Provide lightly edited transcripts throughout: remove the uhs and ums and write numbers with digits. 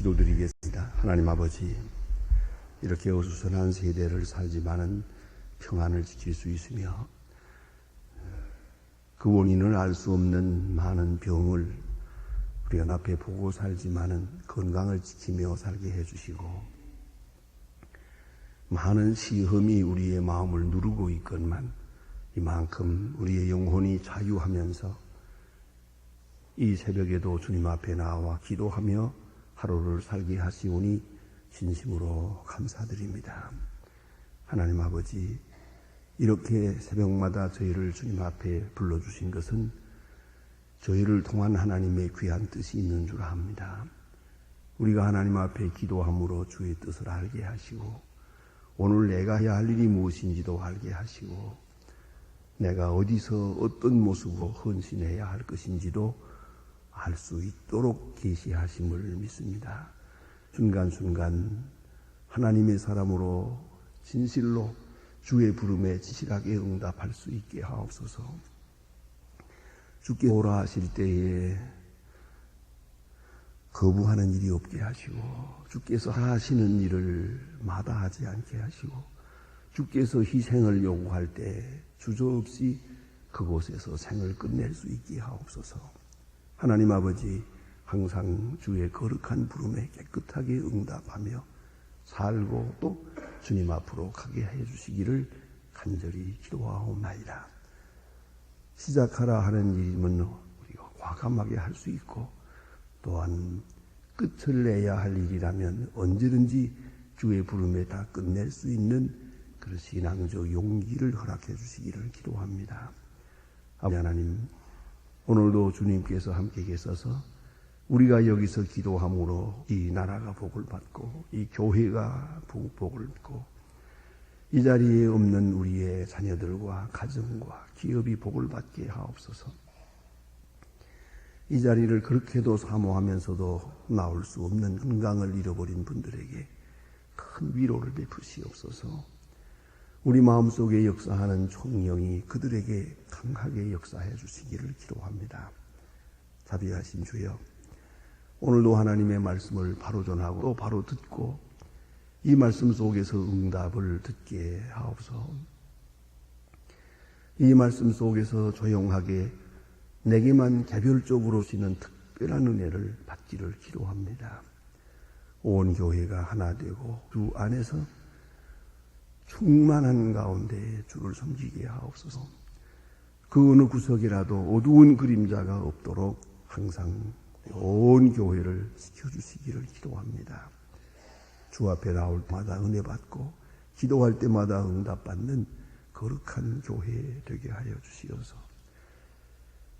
기도드리겠습니다. 하나님 아버지, 이렇게 어수선한 세대를 살지만은 평안을 지킬 수 있으며 그 원인을 알 수 없는 많은 병을 우리가 앞에 보고 살지만은 건강을 지키며 살게 해주시고, 많은 시험이 우리의 마음을 누르고 있건만 이만큼 우리의 영혼이 자유하면서 이 새벽에도 주님 앞에 나와 기도하며 하루를 살게 하시오니 진심으로 감사드립니다. 하나님 아버지, 이렇게 새벽마다 저희를 주님 앞에 불러주신 것은 저희를 통한 하나님의 귀한 뜻이 있는 줄 압니다. 우리가 하나님 앞에 기도함으로 주의 뜻을 알게 하시고, 오늘 내가 해야 할 일이 무엇인지도 알게 하시고, 내가 어디서 어떤 모습으로 헌신해야 할 것인지도 알 수 있도록 계시하심을 믿습니다. 순간순간 하나님의 사람으로 진실로 주의 부름에 진실하게 응답할 수 있게 하옵소서. 주께 오라 하실 때에 거부하는 일이 없게 하시고, 주께서 하시는 일을 마다하지 않게 하시고, 주께서 희생을 요구할 때 주저없이 그곳에서 생을 끝낼 수 있게 하옵소서. 하나님 아버지, 항상 주의 거룩한 부름에 깨끗하게 응답하며 살고 또 주님 앞으로 가게 해주시기를 간절히 기도하옵나이다. 시작하라 하는 일이면 우리가 과감하게 할 수 있고, 또한 끝을 내야 할 일이라면 언제든지 주의 부름에 다 끝낼 수 있는 그런 신앙적 용기를 허락해 주시기를 기도합니다. 아버지 하나님, 오늘도 주님께서 함께 계셔서 우리가 여기서 기도함으로 이 나라가 복을 받고 이 교회가 복을 받고 이 자리에 없는 우리의 자녀들과 가정과 기업이 복을 받게 하옵소서. 이 자리를 그렇게도 사모하면서도 나올 수 없는 건강을 잃어버린 분들에게 큰 위로를 베푸시옵소서. 우리 마음속에 역사하는 총령이 그들에게 강하게 역사해 주시기를 기도합니다. 자비하신 주여, 오늘도 하나님의 말씀을 바로 전하고 또 바로 듣고 이 말씀 속에서 응답을 듣게 하옵소서. 이 말씀 속에서 조용하게 내게만 개별적으로 주시는 특별한 은혜를 받기를 기도합니다. 온 교회가 하나 되고 주 안에서 충만한 가운데 주를 섬기게 하옵소서. 그 어느 구석이라도 어두운 그림자가 없도록 항상 온 교회를 지켜주시기를 기도합니다. 주 앞에 나올 때마다 은혜 받고 기도할 때마다 응답받는 거룩한 교회 되게 하여 주시옵소서.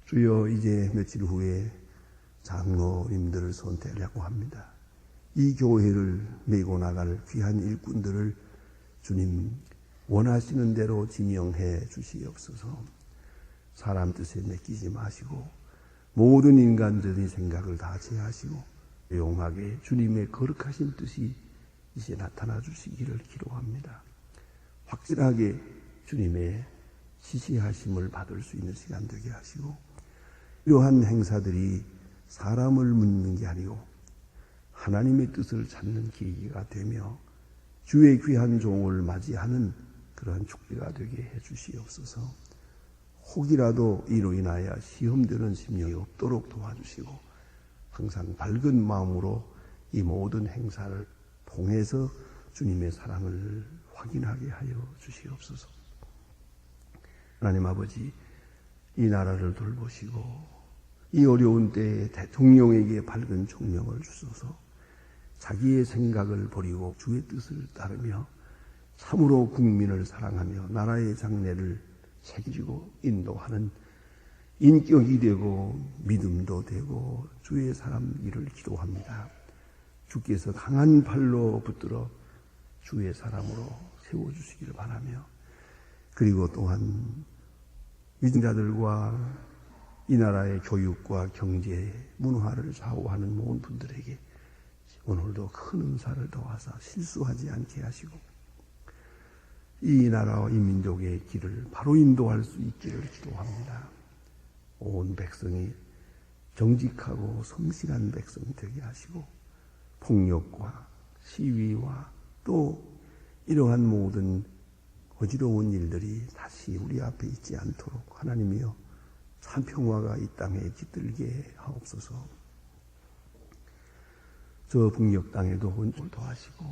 주여, 이제 며칠 후에 장로님들을 선택하려고 합니다. 이 교회를 메고 나갈 귀한 일꾼들을 주님 원하시는 대로 지명해 주시옵소서. 사람 뜻에 맡기지 마시고 모든 인간들의 생각을 다 제하시고 조용하게 주님의 거룩하신 뜻이 이제 나타나 주시기를 기도합니다. 확실하게 주님의 지시하심을 받을 수 있는 시간 되게 하시고, 이러한 행사들이 사람을 묻는 게 아니고 하나님의 뜻을 찾는 계기가 되며 주의 귀한 종을 맞이하는 그러한 축제가 되게 해 주시옵소서. 혹이라도 이로 인하여 시험되는 심령이 없도록 도와주시고, 항상 밝은 마음으로 이 모든 행사를 통해서 주님의 사랑을 확인하게 하여 주시옵소서. 하나님 아버지, 이 나라를 돌보시고 이 어려운 때에 대통령에게 밝은 총명을 주소서. 자기의 생각을 버리고 주의 뜻을 따르며 참으로 국민을 사랑하며 나라의 장래를 책임지고 인도하는 인격이 되고 믿음도 되고 주의 사람이기를 기도합니다. 주께서 강한 팔로 붙들어 주의 사람으로 세워주시기를 바라며, 그리고 또한 믿음자들과 이 나라의 교육과 경제, 문화를 좌우하는 모든 분들에게 오늘도 큰 은사를 더하사 실수하지 않게 하시고 이 나라와 이 민족의 길을 바로 인도할 수 있기를 기도합니다. 온 백성이 정직하고 성실한 백성 되게 하시고 폭력과 시위와 또 이러한 모든 어지러운 일들이 다시 우리 앞에 있지 않도록 하나님이여 참 평화가 이 땅에 깃들게 하옵소서. 저 북녘 땅에도 은총을 더하시고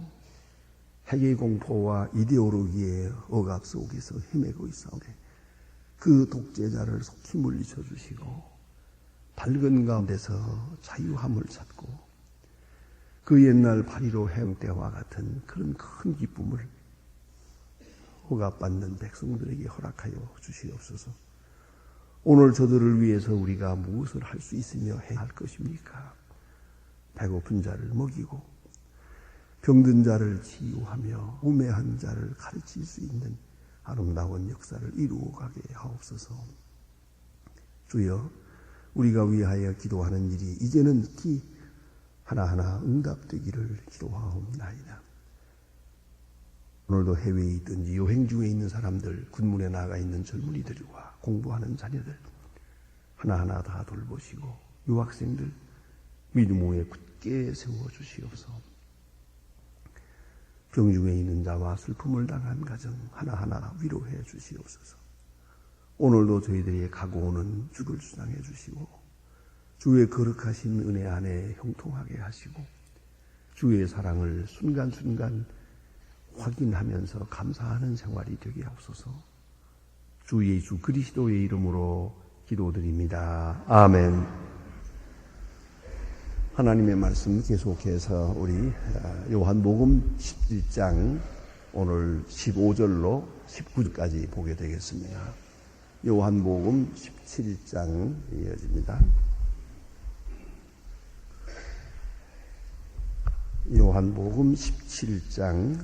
핵의 공포와 이데올로기의 억압 속에서 헤매고 있사오니 그 독재자를 속히 물리쳐 주시고 밝은 가운데서 자유함을 찾고 그 옛날 8.15 해방 때와 같은 그런 큰 기쁨을 억압받는 백성들에게 허락하여 주시옵소서. 오늘 저들을 위해서 우리가 무엇을 할 수 있으며 해야 할 것입니까? 배고픈 자를 먹이고 병든 자를 치유하며 우매한 자를 가르칠 수 있는 아름다운 역사를 이루어가게 하옵소서. 주여, 우리가 위하여 기도하는 일이 이제는 특히 하나하나 응답되기를 기도하옵나이다. 오늘도 해외에 있든지 여행 중에 있는 사람들, 군문에 나가 있는 젊은이들과 공부하는 자녀들 하나하나 다 돌보시고 유학생들 믿음 위에 굳게 세워주시옵소서. 병중에 있는 자와 슬픔을 당한 가정 하나하나 위로해 주시옵소서. 오늘도 저희들이 가고 오는 주를 주장해 주시고 주의 거룩하신 은혜 안에 형통하게 하시고 주의 사랑을 순간순간 확인하면서 감사하는 생활이 되게 하옵소서. 주 예수 그리스도의 이름으로 기도드립니다. 아멘. 하나님의 말씀 계속해서 우리 요한복음 11장 오늘 15절로 19절까지 보게 되겠습니다. 요한복음 17장 이어집니다. 요한복음 17장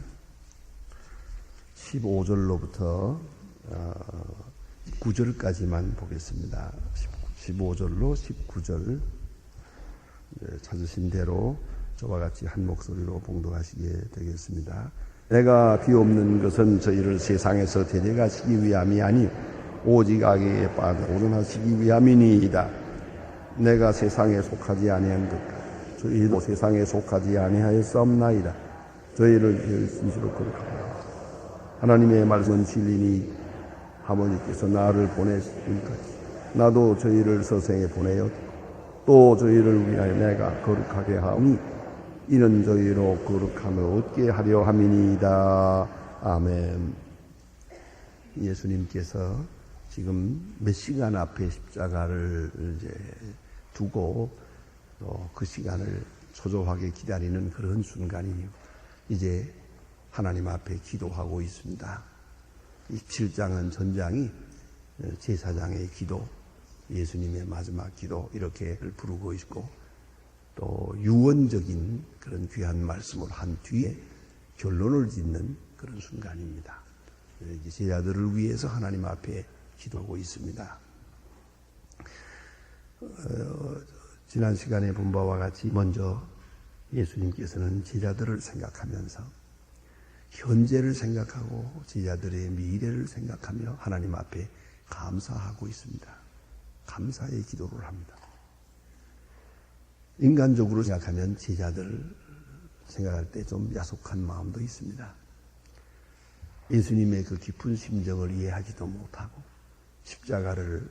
15절로부터 9절까지만 보겠습니다. 15절로 19절 찾으신 대로 저와 같이 한 목소리로 봉독하시게 되겠습니다. 내가 비옵는 것은 저희를 세상에서 데려가시기 위함이 아니 오직 악에 빠져 오존하시기 위함이니이다. 내가 세상에 속하지 아니한 것 저희도 세상에 속하지 아니하였사옵나이다. 저희를 진실로 거룩하라. 하나님의 말씀은 진리니 아버지께서 나를 보내시기까지 나도 저희를 서생에 보내어 또 저희를 위하여 내가 거룩하게 하오니 이는 저희로 거룩함을 얻게 하려 함이니이다. 아멘. 예수님께서 지금 몇 시간 앞에 십자가를 이제 두고 또 그 시간을 초조하게 기다리는 그런 순간이 이제 하나님 앞에 기도하고 있습니다. 27장은 전장이 제사장의 기도, 예수님의 마지막 기도 이렇게 부르고 있고 또 유언적인 그런 귀한 말씀을 한 뒤에 결론을 짓는 그런 순간입니다. 제자들을 위해서 하나님 앞에 기도하고 있습니다. 지난 시간에 본 바와 같이 먼저 예수님께서는 제자들을 생각하면서 현재를 생각하고 제자들의 미래를 생각하며 하나님 앞에 감사하고 있습니다. 감사의 기도를 합니다. 인간적으로 생각하면 제자들 생각할 때 좀 야속한 마음도 있습니다. 예수님의 그 깊은 심정을 이해하지도 못하고 십자가를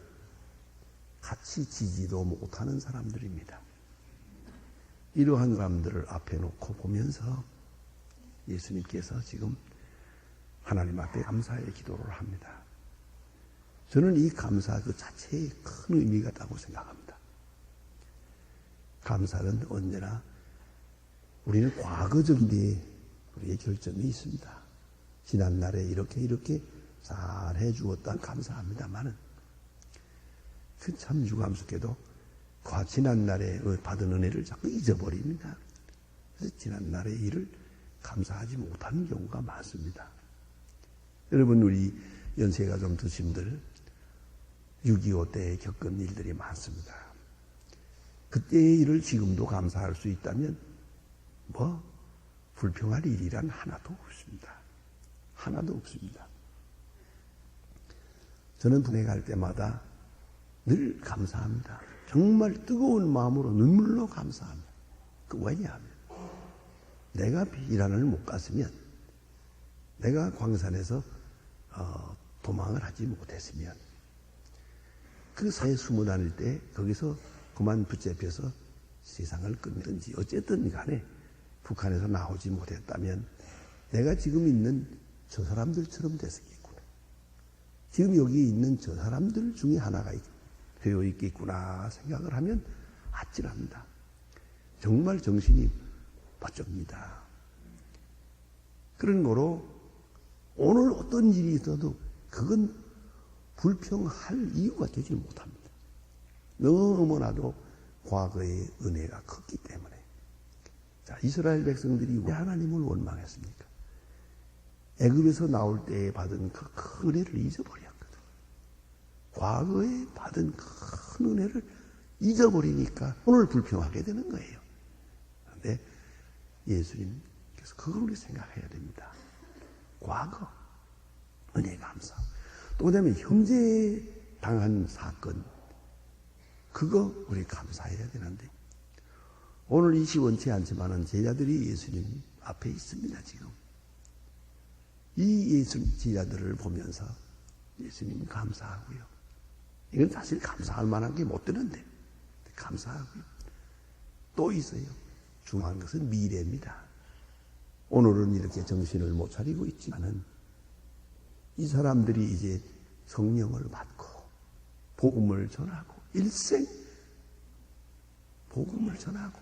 같이 지지도 못하는 사람들입니다. 이러한 사람들을 앞에 놓고 보면서 예수님께서 지금 하나님 앞에 감사의 기도를 합니다. 저는 이 감사 그 자체에 큰 의미가 있다고 생각합니다. 감사는 언제나 우리는 과거적인데 우리의 결점이 있습니다. 지난날에 이렇게 잘 해주었다 감사합니다만은 그 참 유감스럽게도 지난날에 받은 은혜를 자꾸 잊어버립니다. 그래서 지난날의 일을 감사하지 못하는 경우가 많습니다. 여러분 우리 연세가 좀 드신들 6.25 때 겪은 일들이 많습니다. 그때의 일을 지금도 감사할 수 있다면 불평할 일이란 하나도 없습니다. 하나도 없습니다. 저는 분해 갈 때마다 늘 감사합니다. 정말 뜨거운 마음으로 눈물로 감사합니다. 왜냐하면 내가 비란을 못 갔으면, 내가 광산에서 도망을 하지 못했으면, 그 사이에 숨어 다닐 때 거기서 그만 붙잡혀서 세상을 끝내든지 어쨌든 간에 북한에서 나오지 못했다면 내가 지금 있는 저 사람들처럼 됐겠구나. 지금 여기 있는 저 사람들 중에 하나가 되어 있겠구나 생각을 하면 아찔합니다. 정말 정신이 바짝입니다. 그런 거로 오늘 어떤 일이 있어도 그건 불평할 이유가 되지 못합니다. 너무나도 과거의 은혜가 컸기 때문에. 자, 이스라엘 백성들이 왜 하나님을 원망했습니까? 애굽에서 나올 때 받은 그 큰 은혜를 잊어버렸거든. 과거에 받은 큰 은혜를 잊어버리니까 오늘 불평하게 되는 거예요. 그런데 예수님께서 그걸 우리 생각해야 됩니다. 과거 은혜 감사. 또 그다음에 형제 당한 사건, 그거 우리 감사해야 되는데 오늘 이 시원치 않지만은 제자들이 예수님 앞에 있습니다. 지금 이 제자들을 보면서 예수님 감사하고요. 이건 사실 감사할 만한 게 못 되는데 감사하고요. 또 있어요. 중요한 것은 미래입니다. 오늘은 이렇게 정신을 못 차리고 있지만은 이 사람들이 이제 성령을 받고 복음을 전하고 일생 복음을 전하고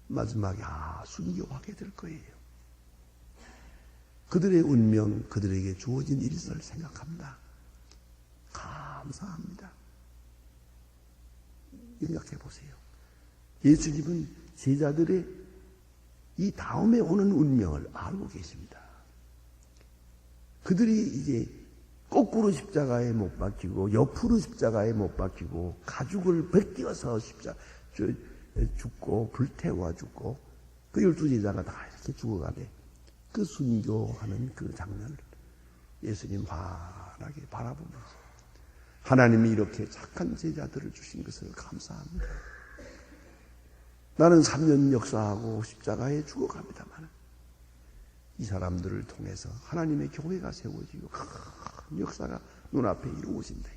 마지막에 순교하게 될 거예요. 그들의 운명, 그들에게 주어진 일선을 생각합니다. 감사합니다. 생각해 보세요. 예수님은 제자들의 이 다음에 오는 운명을 알고 계십니다. 그들이 이제 거꾸로 십자가에 못 박히고 옆으로 십자가에 못 박히고 가죽을 벗겨서 죽고 불태워 죽고 그 12제자가 다 이렇게 죽어가네. 그 순교하는 그 장면을 예수님 환하게 바라보면서 하나님이 이렇게 착한 제자들을 주신 것을 감사합니다. 나는 3년 역사하고 십자가에 죽어갑니다만 이 사람들을 통해서 하나님의 교회가 세워지고 큰 역사가 눈앞에 이루어진다.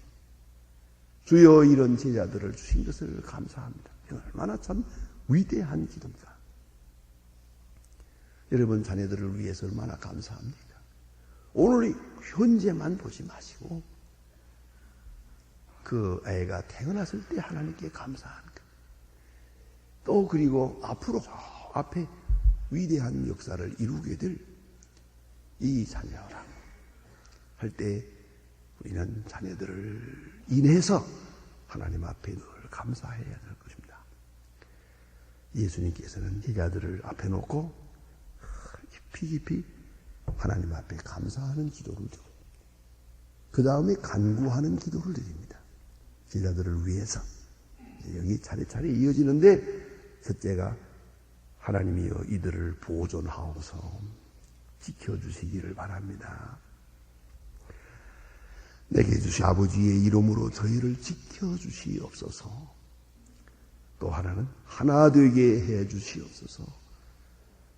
주여 이런 제자들을 주신 것을 감사합니다. 얼마나 참 위대한 기도입니다. 여러분 자녀들을 위해서 얼마나 감사합니까? 오늘 현재만 보지 마시고 그 애가 태어났을 때 하나님께 감사하는 것. 또 그리고 앞으로 앞에 위대한 역사를 이루게 될 이 자녀라 할 때 우리는 자녀들을 인해서 하나님 앞에 늘 감사해야 될 것입니다. 예수님께서는 제자들을 앞에 놓고 깊이 하나님 앞에 감사하는 기도를 드리고 그 다음에 간구하는 기도를 드립니다. 제자들을 위해서. 여기 차례차례 이어지는데 첫째가 하나님이여 이들을 보존하옵소서 지켜주시기를 바랍니다. 내게 주신 아버지의 이름으로 저희를 지켜주시옵소서. 또 하나는 하나 되게 해주시옵소서.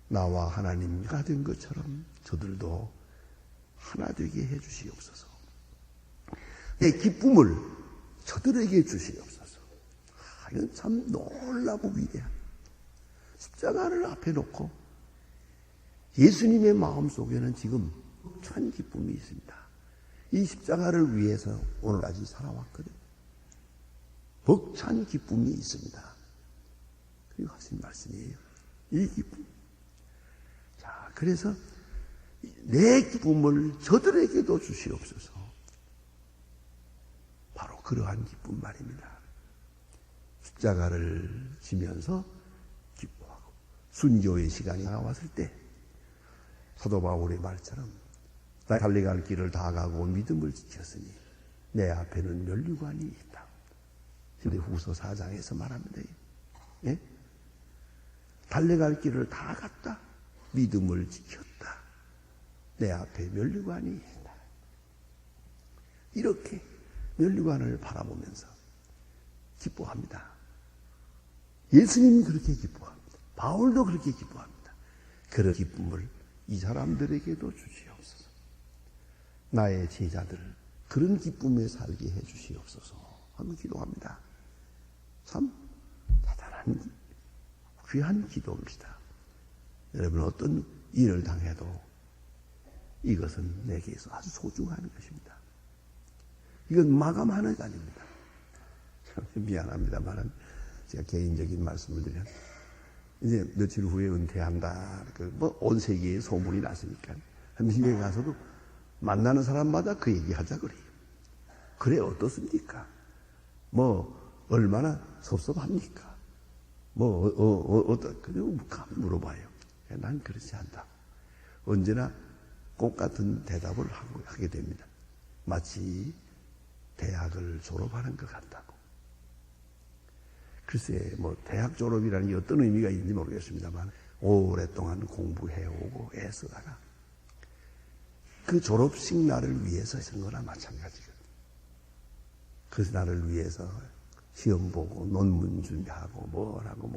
나와 하나님과 된 것처럼 저들도 하나 되게 해주시옵소서. 내 기쁨을 저들에게 주시옵소서. 이건 참 놀라고 위대한 십자가를 앞에 놓고 예수님의 마음속에는 지금 참 기쁨이 있습니다. 이 십자가를 위해서 오늘까지 살아왔거든요. 벅찬 기쁨이 있습니다. 그리고 하신 말씀이에요. 이 기쁨. 자, 그래서 내 기쁨을 저들에게도 주시옵소서. 바로 그러한 기쁨 말입니다. 십자가를 지면서 기뻐하고 순교의 시간이 나왔을 때 사도 바울의 말처럼 나 달려갈 길을 다 가고 믿음을 지켰으니 내 앞에는 면류관이 있다. 히브리후서 4장에서 말합니다. 예? 달려갈 길을 다 갔다. 믿음을 지켰다. 내 앞에 면류관이 있다. 이렇게 면류관을 바라보면서 기뻐합니다. 예수님이 그렇게 기뻐합니다. 바울도 그렇게 기뻐합니다. 그런 기쁨을 이 사람들에게도 주시옵소서. 나의 제자들을 그런 기쁨에 살게 해 주시옵소서 하며 기도합니다. 참 대단한 귀한 기도입니다. 여러분, 어떤 일을 당해도 이것은 내게서 아주 소중한 것입니다. 이건 마감하는 게 아닙니다. 미안합니다만 제가 개인적인 말씀을 드리면 이제 며칠 후에 은퇴한다. 온 세계에 소문이 났으니까 미국에 가서도 만나는 사람마다 그 얘기하자 그래요. 그래 어떻습니까? 얼마나 섭섭합니까? 그냥 물어봐요. 난 그렇지 않다. 언제나 똑같은 대답을 하게 됩니다. 마치 대학을 졸업하는 것 같다고. 글쎄, 대학 졸업이라는 게 어떤 의미가 있는지 모르겠습니다만, 오랫동안 공부해오고 애쓰다가 그 졸업식 날을 위해서 쓴 거나 마찬가지거든요. 그 날을 위해서 시험 보고 논문 준비하고 뭐라고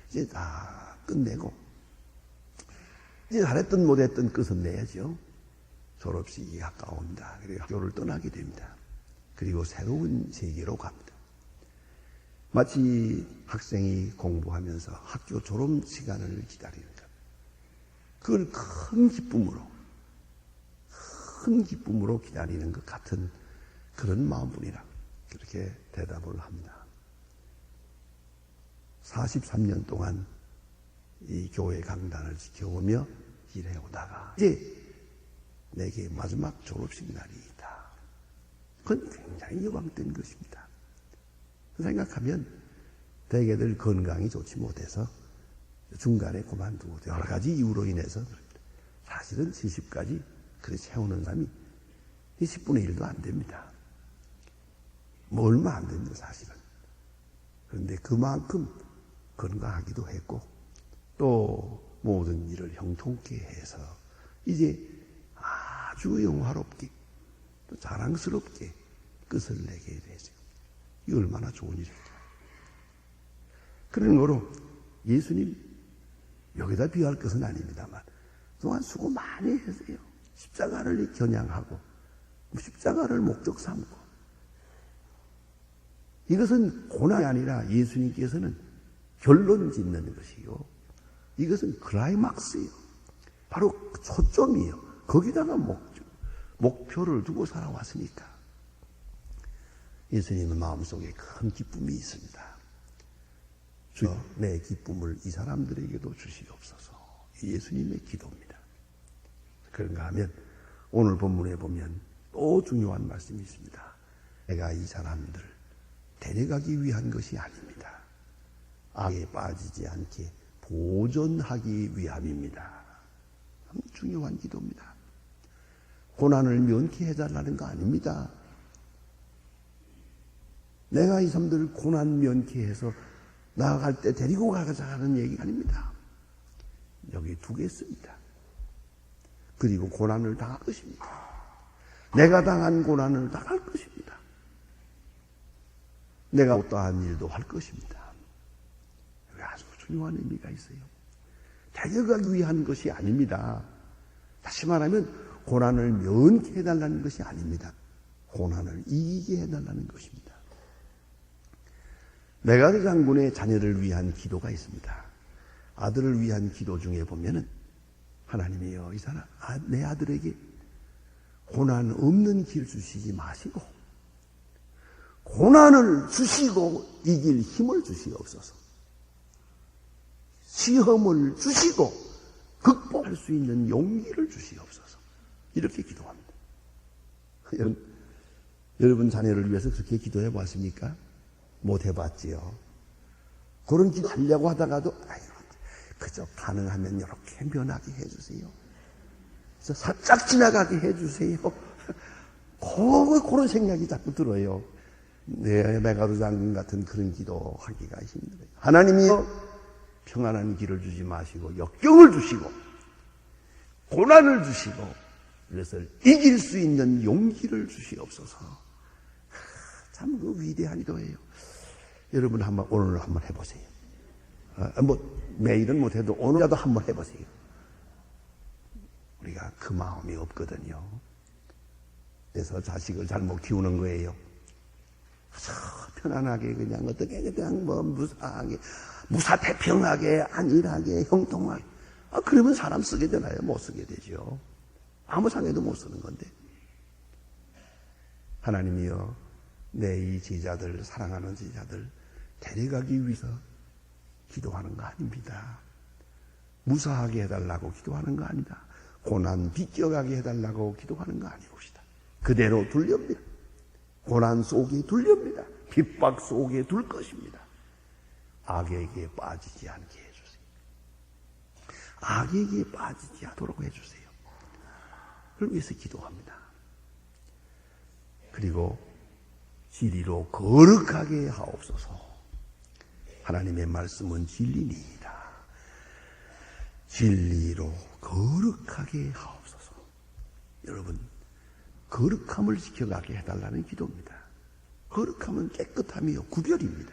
이제 다 끝내고 이제 잘했든 못했든 끝은 내야죠. 졸업식이 가까운다. 그리고 학교를 떠나게 됩니다. 그리고 새로운 세계로 갑니다. 마치 학생이 공부하면서 학교 졸업 시간을 기다리는 것. 그걸 큰 기쁨으로 기다리는 것 같은 그런 마음뿐이라 그렇게 대답을 합니다. 43년 동안 이 교회 강단을 지켜오며 일해오다가 이제 내게 마지막 졸업식 날이 있다. 그건 굉장히 영광된 것입니다. 생각하면 대개들 건강이 좋지 못해서 중간에 그만두고 여러 가지 이유로 인해서 사실은 70까지 그래 채우는 사람이 10분의 1도 안 됩니다. 얼마 안 됩니다, 사실은. 그런데 그만큼 건강하기도 했고 또 모든 일을 형통케 해서 이제 아주 영화롭게 또 자랑스럽게 끝을 내게 되죠. 이 얼마나 좋은 일입니까? 그런 거로 예수님 여기다 비유할 것은 아닙니다만 그동안 수고 많이 했어요. 십자가를 겨냥하고 십자가를 목적 삼고 이것은 고난이 아니라 예수님께서는 결론 짓는 것이요. 이것은 클라이막스예요. 바로 초점이에요. 거기다가 목표를 두고 살아왔으니까. 예수님은 마음속에 큰 기쁨이 있습니다. 주여 내 기쁨을 이 사람들에게도 주시옵소서. 예수님의 기도입니다. 그런가 하면 오늘 본문에 보면 또 중요한 말씀이 있습니다. 내가 이 사람들 데려가기 위한 것이 아닙니다. 악에 빠지지 않게 보존하기 위함입니다. 참 중요한 기도입니다. 고난을 면케 해달라는 거 아닙니다. 내가 이 사람들을 고난 면케해서 나아갈 때 데리고 가자 하는 얘기가 아닙니다. 여기 두 개 씁니다. 그리고 고난을 당할 것입니다. 내가 당한 고난을 당할 것입니다. 내가 어떠한 일도 할 것입니다. 여기 아주 중요한 의미가 있어요. 데려가기 위한 것이 아닙니다. 다시 말하면 고난을 면케 해달라는 것이 아닙니다. 고난을 이기게 해달라는 것입니다. 메가드 장군의 자녀를 위한 기도가 있습니다. 아들을 위한 기도 중에 보면은 하나님이여 이 사람 내 아들에게 고난 없는 길 주시지 마시고 고난을 주시고 이길 힘을 주시옵소서. 시험을 주시고 극복할 수 있는 용기를 주시옵소서. 이렇게 기도합니다. 여러분 자녀를 위해서 그렇게 기도해 봤습니까? 못 해봤지요. 그런 기도 하려고 하다가도 그저 가능하면 이렇게 면하게 해주세요. 그래서 살짝 지나가게 해주세요. 그런 생각이 자꾸 들어요. 메가드 장군 같은 그런 기도 하기가 힘들어요. 하나님이여 평안한 길을 주지 마시고 역경을 주시고 고난을 주시고 이것을 이길 수 있는 용기를 주시옵소서. 참 그 위대한 기도예요. 여러분 오늘 한번 해보세요. 매일은 못해도 오늘이라도 한번 해보세요. 우리가 그 마음이 없거든요. 그래서 자식을 잘못 키우는 거예요. 아주 편안하게 그냥 어떻게 그냥 뭐 무사하게, 무사태평하게, 안일하게, 형통하게. 그러면 사람 쓰게 되나요? 못 쓰게 되죠. 아무 상해도 못 쓰는 건데. 하나님이여, 내 이 제자들, 사랑하는 제자들 데려가기 위해서 기도하는 거 아닙니다. 무사하게 해달라고 기도하는 거 아니다. 고난 비껴가게 해달라고 기도하는 거 아니옵시다. 그대로 둘렵니다. 고난 속에 둘렵니다. 핍박 속에 둘 것입니다. 악에게 빠지지 않게 해주세요. 악에게 빠지지 않도록 해주세요. 그걸 위해서 기도합니다. 그리고 진리로 거룩하게 하옵소서. 하나님의 말씀은 진리니이다. 진리로 거룩하게 하옵소서. 여러분, 거룩함을 지켜가게 해달라는 기도입니다. 거룩함은 깨끗함이요, 구별입니다.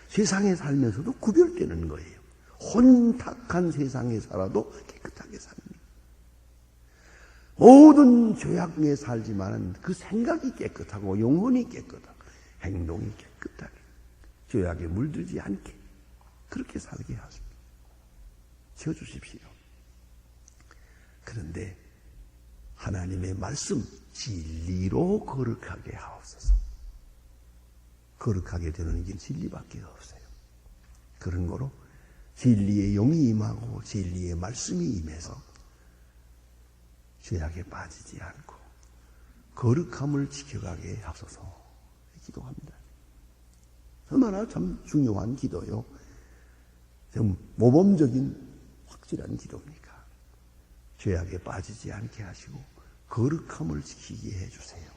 세상에 살면서도 구별되는 거예요. 혼탁한 세상에 살아도 깨끗하게 삽니다. 모든 죄악에 살지만 그 생각이 깨끗하고 영혼이 깨끗하고 행동이 깨끗하게 죄악에 물들지 않게 그렇게 살게 하십니다. 지어주십시오. 그런데 하나님의 말씀 진리로 거룩하게 하옵소서. 거룩하게 되는 길 진리밖에 없어요. 그런 거로 진리의 영이 임하고 진리의 말씀이 임해서 죄악에 빠지지 않고 거룩함을 지켜가게 하소서 기도합니다. 얼마나 참 중요한 기도요. 좀 모범적인 확실한 기도입니까? 죄악에 빠지지 않게 하시고 거룩함을 지키게 해주세요.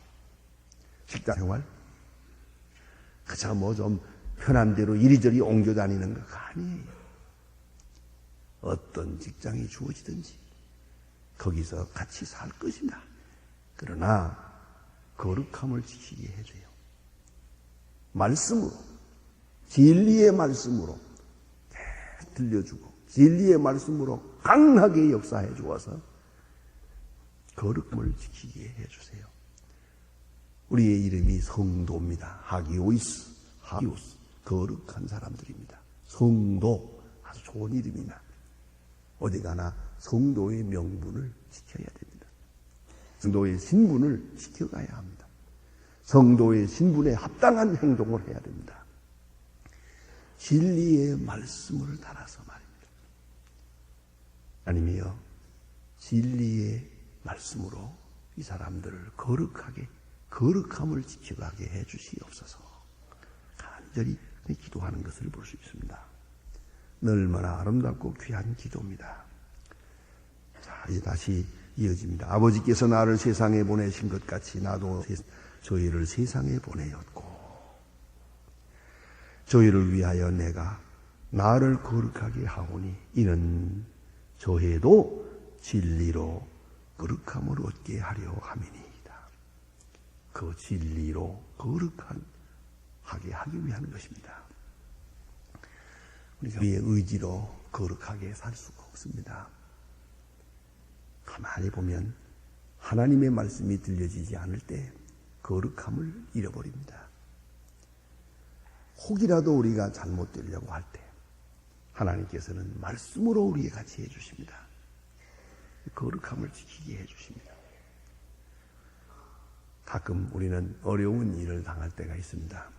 식당생활 그저 뭐 좀 편한 대로 이리저리 옮겨 다니는 거가 아니에요. 어떤 직장이 주어지든지 거기서 같이 살 것이다. 그러나 거룩함을 지키게 해줘요. 말씀으로, 진리의 말씀으로 들려주고 진리의 말씀으로 강하게 역사해 주어서 거룩함을 지키게 해주세요. 우리의 이름이 성도입니다. 하기오이스, 하기오스, 거룩한 사람들입니다. 성도, 아주 좋은 이름이나 어디 가나 성도의 명분을 지켜야 됩니다. 성도의 신분을 지켜가야 합니다. 성도의 신분에 합당한 행동을 해야 됩니다. 진리의 말씀을 따라서 말입니다. 하나님이여, 진리의 말씀으로 이 사람들을 거룩하게, 거룩함을 지켜가게 해주시옵소서. 간절히 기도하는 것을 볼 수 있습니다. 얼마나 아름답고 귀한 기도입니다. 자, 이제 다시 이어집니다. 아버지께서 나를 세상에 보내신 것 같이 나도 저희를 세상에 보내었고 저희를 위하여 내가 나를 거룩하게 하오니 이는 저희도 진리로 거룩함을 얻게 하려 함이니이다. 그 진리로 거룩하게 하기 위한 것입니다. 우리가 우리의 의지로 거룩하게 살 수가 없습니다. 가만히 보면 하나님의 말씀이 들려지지 않을 때 거룩함을 잃어버립니다. 혹이라도 우리가 잘못되려고 할 때 하나님께서는 말씀으로 우리에게 같이 해주십니다. 거룩함을 지키게 해주십니다. 가끔 우리는 어려운 일을 당할 때가 있습니다.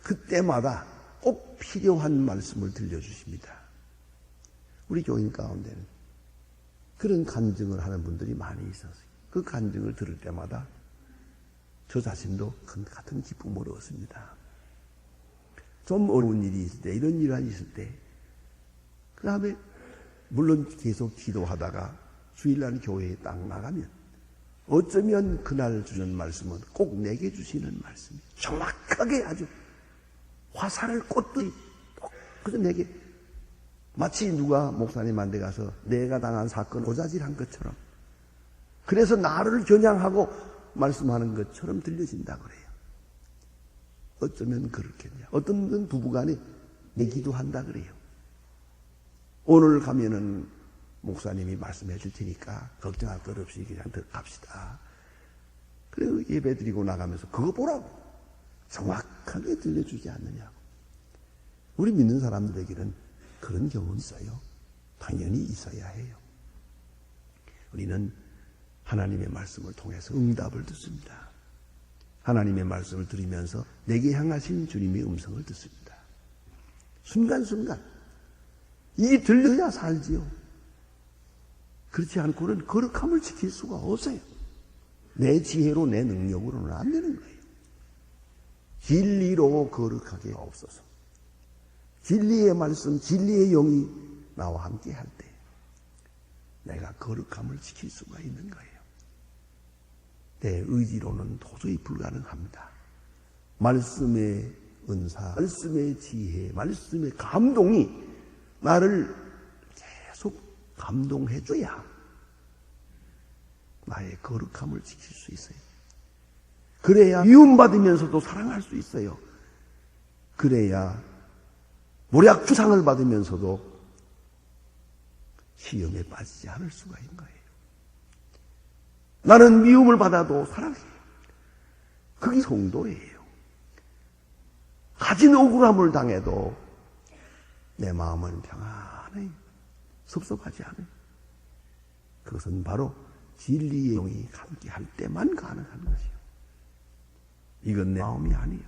그때마다 꼭 필요한 말씀을 들려주십니다. 우리 교인 가운데는 그런 간증을 하는 분들이 많이 있어서 그 간증을 들을 때마다 저 자신도 같은 기쁨을 얻습니다. 좀 어려운 일이 있을 때, 이런 일이 있을 때, 그 다음에 물론 계속 기도하다가 주일날 교회에 딱 나가면 어쩌면 그날 주는 말씀은 꼭 내게 주시는 말씀이 정확하게 아주 화살을 꽂듯이 그래서 내게 마치 누가 목사님한테 가서 내가 당한 사건을 고자질한 것처럼 그래서 나를 겨냥하고 말씀하는 것처럼 들려진다 그래요. 어쩌면 그렇겠냐. 어떤 분 부부간에 내 기도한다 그래요. 오늘 가면은 목사님이 말씀해 줄 테니까 걱정할 것 없이 그냥 갑시다. 그리고 예배 드리고 나가면서 그거 보라고. 정확하게 들려주지 않느냐고. 우리 믿는 사람들에게는 그런 경우는 있어요. 당연히 있어야 해요. 우리는 하나님의 말씀을 통해서 응답을 듣습니다. 하나님의 말씀을 들으면서 내게 향하신 주님의 음성을 듣습니다. 순간순간 이게 들려야 살지요. 그렇지 않고는 거룩함을 지킬 수가 없어요. 내 지혜로 내 능력으로는 안 되는 거예요. 진리로 거룩하게 없어서 진리의 말씀, 진리의 영이 나와 함께 할 때 내가 거룩함을 지킬 수가 있는 거예요. 내 의지로는 도저히 불가능합니다. 말씀의 은사, 말씀의 지혜, 말씀의 감동이 나를 계속 감동해줘야 나의 거룩함을 지킬 수 있어요. 그래야 미움받으면서도 사랑할 수 있어요. 그래야 모략주상을 받으면서도 시험에 빠지지 않을 수가 있는 거예요. 나는 미움을 받아도 사랑해요. 그게 성도예요. 가진 억울함을 당해도 내 마음은 평안해요. 섭섭하지 않아요. 그것은 바로 진리의 영이 함께 할 때만 가능한 것이에요. 이건 내 마음이 아니에요.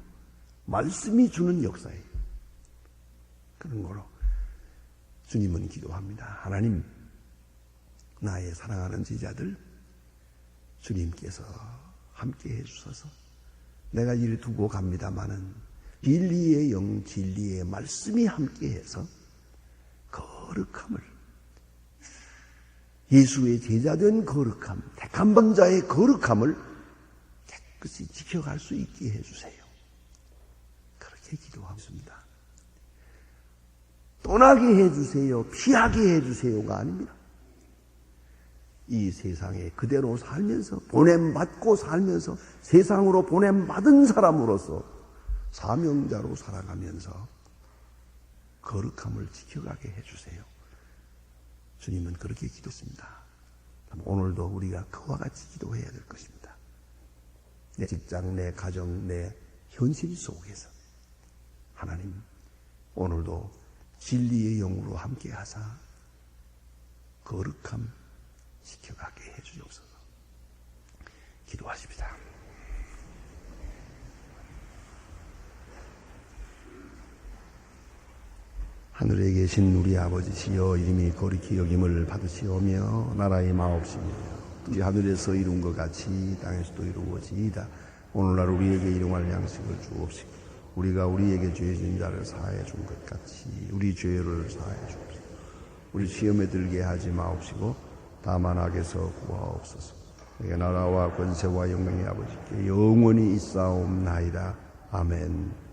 말씀이 주는 역사예요. 그런 거로 주님은 기도합니다. 하나님, 나의 사랑하는 제자들 주님께서 함께 해주셔서 내가 이를 두고 갑니다마는 진리의 영, 진리의 말씀이 함께해서 거룩함을, 예수의 제자된 거룩함, 택한 번자의 거룩함을 깨끗이 지켜갈 수 있게 해주세요. 그렇게 기도하겠습니다. 떠나게 해주세요, 피하게 해주세요가 아닙니다. 이 세상에 그대로 살면서, 보냄받고 살면서 세상으로 보냄받은 사람으로서 사명자로 살아가면서 거룩함을 지켜가게 해주세요. 주님은 그렇게 기도했습니다. 오늘도 우리가 그와 같이 기도해야 될 것입니다. 내 직장, 내 가정, 내 현실 속에서 하나님, 오늘도 진리의 영으로 함께 하사 거룩함 지켜가게 해주옵소서. 기도하십시다. 하늘에 계신 우리 아버지시여, 이름이 거룩히 여김을 받으시오며 나라의 마옵시며 뜻이 하늘에서 이룬 것 같이 땅에서도 이루어지이다. 오늘날 우리에게 일용할 양식을 주옵시고 우리가 우리에게 죄 지은 자를 사하여 준 것 같이 우리 죄를 사하여 주옵시고 우리 시험에 들게 하지 마옵시고 다만 악에서 구하옵소서. 내게 나라와 권세와 영광의 아버지께 영원히 있사옵나이다. 아멘.